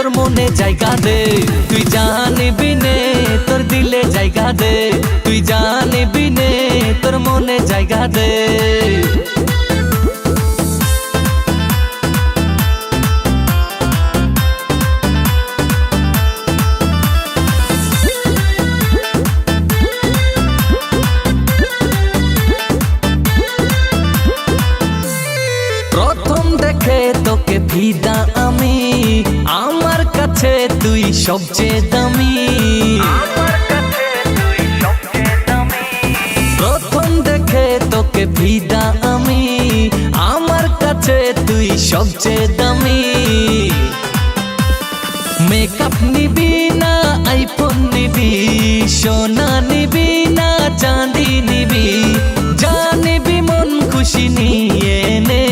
তোর মনে জায়গা দে, তুই জানিবি নে তোর দিলে জায়গা দে, তুই জানিবি নে তোর মনে জায়গা দে। প্রথম দেখে তোকে ফিদা আমি, আমার কাছে তুই সবচেয়ে দামি। প্রথম দেখে তোকে ফিদা আমি, আমার কাছে তুই সবচেয়ে দামি। মেকআপ নিবি না আইফোন নিবি, সোনা নিবি না চাঁদি নিবি, জানিবি মন খুশি নিয়ে নে।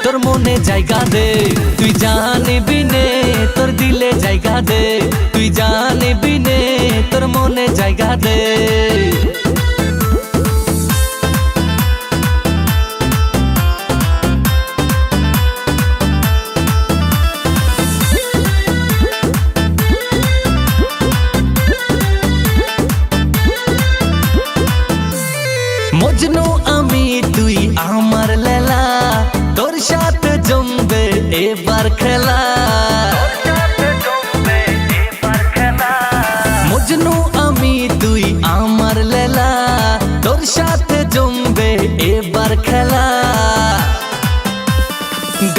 তোর মনে জায়গা দে, তুই জানিবি নে তোর দিলে জায়গা দে, তুই জানিবি নে তোর মনে জায়গা দে। মজনু আমি তুই আমার লেলা, তোর সাথে জমবে এবার খেলা। মজনু আমি তুই আমার লেলা, তোর সাথে জমবে এবার খেলা।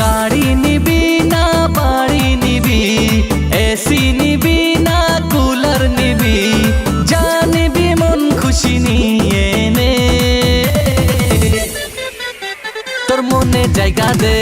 গাড়ি নিবি না বাড়ি নিবি, এসি নিবি না কুলার নিবি, জানিবি মন খুশি নিয়ে নে। তোর মনে জায়গা দে,